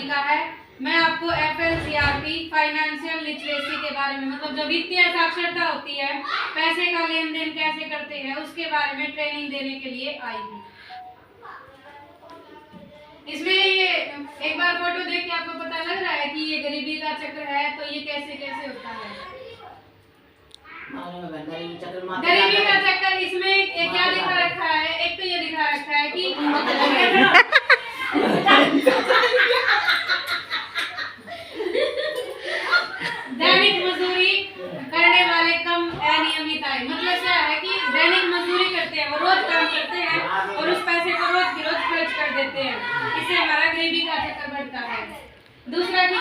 मोनिका है। मैं आपको FLCRP फाइनेंशियल लिटरेसी के बारे में, मतलब जो वित्तीय साक्षरता होती है, पैसे का लेन देन कैसे करते हैं, उसके बारे में ट्रेनिंग देने के लिए आई हूँ। इसमें ये एक बार फोटो देख के आपको पता लग रहा है कि ये गरीबी का चक्र है, तो ये कैसे कैसे होता है। गरीबी का चक्कर इसमें एक क्या दिखा रखा है, एक तो ये दिखा रखा है कि दैनिक मजदूरी करने वाले कम अनियमित आय। मतलब क्या है कि दैनिक मजदूरी करते हैं, वो रोज काम करते हैं और उस पैसे को रोज की रोज खर्च कर देते हैं, इससे हमारा गरीबी का चक्कर बढ़ता है। दूसरा कि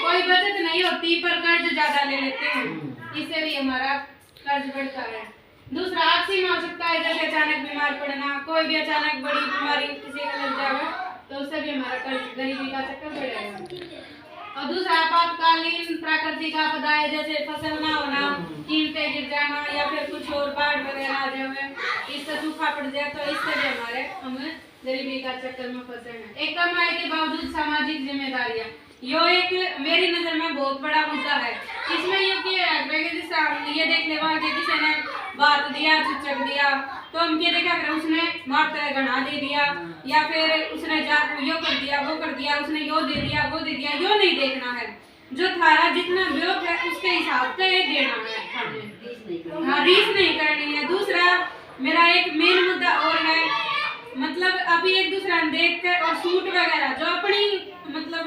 कोई बचत नहीं होती पर कर्ज ज्यादा ले लेते हैं, इससे भी हमारा कर्ज बढ़ता है। दूसरा आकस्मिक हो सकता है, जैसे अचानक बीमार पड़ना, कोई भी अचानक बड़ी बीमारी किसी को लग जाए तो उससे भी हमारा कर्ज गरीबी का चक्कर बढ़ेगा। और दूसरा आपातकालीन प्राकृतिक आपदाएं, जैसे फसल ना होना, कीमतें गिर जाना या फिर कुछ और बाढ़ वगैरह आ जाए, इससे सूखा पड़ जाए, तो इससे भी हम गरीबी का चक्कर में फंसे हैं। एक कम आय के बावजूद सामाजिक जिम्मेदारियां, यो एक मेरी नजर में बहुत बड़ा मुद्दा है। इसमें ये देख ले वहाँ के किसी ने बात दिया, चुचक दिया, तो हम ये देखा कर उसने मारते घना दे दिया, या फिर उसने यो कर दिया, वो कर दिया, उसने यो दे दिया, वो दे दिया, यो नहीं देखना है। जो थारा जितना व्योग है उसके हिसाब से देना है, हाँ, रीस नहीं करनी है। दूसरा मेरा एक मेन मुद्दा और है, मतलब अभी एक दूसरा देख कर और सूट वगैरह जो अपनी मतलब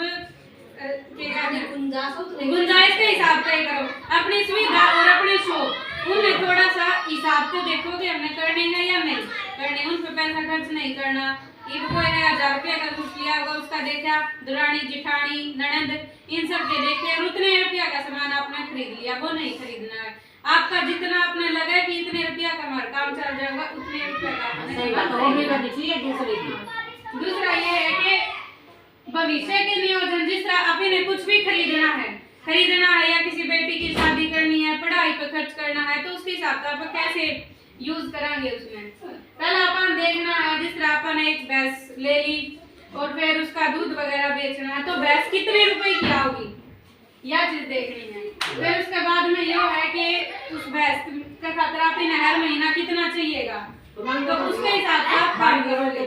गुंजाइश के हिसाब से करो, अपनी सुविधा और अपने शौक उनमें थोड़ा सा हिसाब से देखो कि हमने करनी है या नहीं करनी, उन पर पैसा खर्च नहीं करना। ये कोई ने 1000 रुपये का कुछ लिया होगा, उसका देखा दुरानी जिठानी ननद इन सब के देखे और उतने रुपया का सामान आपने खरीद लिया, वो नहीं खरीदना है। आपका जितना आपने लगा कि इतने रुपया का हमारा काम चल जाएगा, उतने रुपया का। दूसरा ये है कि भविष्य के नियोजन, जिस तरह आपने कुछ भी खरीदना है या किसी बेटी की शादी करनी है, पढ़ाई पर खर्च करना है, तो उसके हिसाब से आप कैसे यूज करेंगे। उसमें पहला अपन देखना है, जिस तरह अपन एक भैंस ले ली और फिर उसका दूध वगैरह बेचना है, तो भैंस कितने रुपए की आओगी, यह चीज देखनी है। फिर उसके बाद में यह है कि उस भैंस का खतरा आपने हर महीना कितना चाहिएगा, तो उसके हिसाब से आप काम करोगे।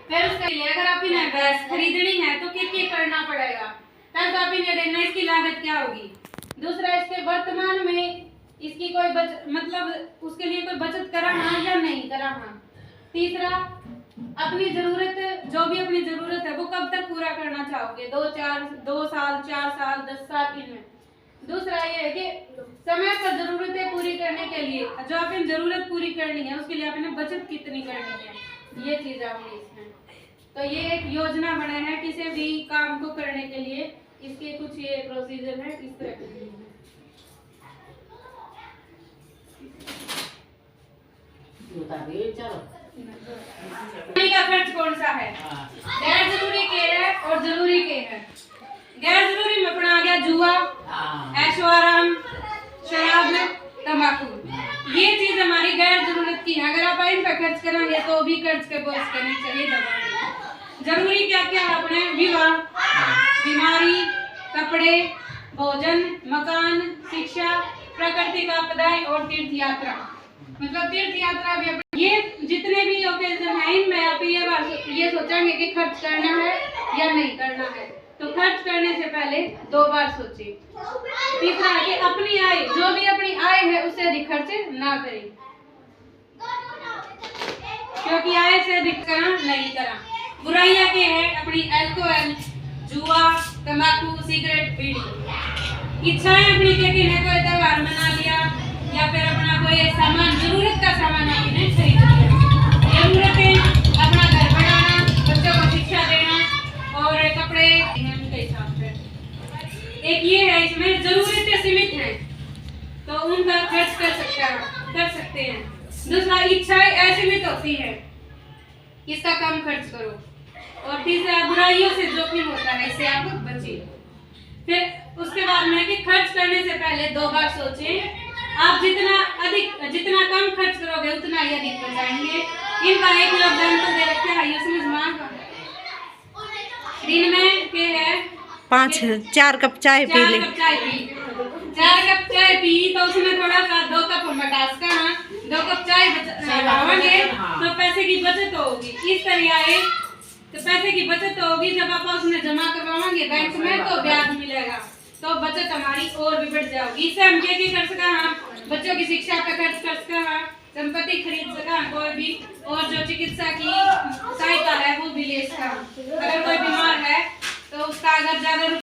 फिर उसके लिए अगर आप इन्हें भैंस खरीदनी है तो क्या करना पड़ेगा, तब आप इन्हें देखना इसकी लागत क्या होगी। दूसरा इसके वर्तमान में इसकी कोई मतलब उसके लिए कोई बचत कराना या नहीं कराना। तीसरा अपनी जरूरत, जो भी अपनी जरूरत है वो कब तक पूरा करना चाहोगे, 2 साल 4 साल 10 साल इनमें। दूसरा ये है कि समय पर जरूरतें पूरी करने के लिए जो आपने जरूरत पूरी करनी है उसके लिए आपने बचत कितनी करनी है, ये चीज आपने इसमें। तो ये एक योजना बने है किसी भी काम को करने के लिए, इसके कुछ ये प्रोसीजर है इस तरह के। का खर्च कौन सा है, गैर जरूरी के है और जरूरी के है। गैर जरूरी में अपना आ गया जुआ, ऐशो आराम, शराब, तंबाकू, ये चीज हमारी गैर जरूरत की है। अगर आप इन पर खर्च करेंगे तो भी खर्च के बोझ करनी चाहिए दबाएंगे। जरूरी क्या क्या अपने विवाह, बीमारी, कपड़े, भोजन, मकान, शिक्षा, प्राकृतिक आपदाएं और तीर्थ यात्रा। मतलब तीर्थ यात्रा भी ये जितने भी ओकेजन है इनमें आप ये सोचेंगे कि खर्च करना है या नहीं करना है, तो खर्च करने से पहले 2 बार सोचें। तीसरा है कि अपनी आय, जो भी अपनी आय है उससे अधिक खर्च ना करें, क्योंकि आय से अधिक करना नहीं करा। बुराइयां के हैं अपनी अल्कोहल, जुआ, तंबाकू, सिगरेट, बीड़ी। इच्छाएं अपनी के किन्हें कोई त्योहार मना लिया या फिर अपना कोई सामान, जरूरत का सामान आपने खरीद लिया। जरूरतें अपना घर बनाना, बच्चों को शिक्षा देना और कपड़े के हिसाब से। एक ये है इसमें जरूरतें सीमित हैं तो उनका खर्च कर सकते हैं। दूसरा इच्छाएं असीमित होती है, इसका कम खर्च करो। और तीसरा बुराइयों से जोखिम होता है, इससे आप बचिए। फिर उसके बाद में कि खर्च करने से पहले 2 बार सोचें। आप जितना कम खर्च करोगे उतना ही अधिक बचाएंगे। इनका एक एग्जाम्पल दे रखे हैं, ये समझ में दिन में के है 4 कप चाय पी ले। 4 कप चाय पी तो उसमें थोड़ा सा 2 कप मटास का 2 कप चाय लगाएंगे तो पैसे की बचत होगी। इस तरह है तो पैसे की बचत होगी। जब आप उसमें जमा करवाएंगे बैंक में तो ब्याज मिलेगा, तो बचत हमारी और भी बढ़ जाएगी। इससे हम क्या कर सका, हम बच्चों की शिक्षा पे खर्च कर सका, संपत्ति खरीद सका कोई भी, और जो चिकित्सा की सहायता है वो भी ले सका। अगर कोई बीमार है तो उसका अगर ज्यादा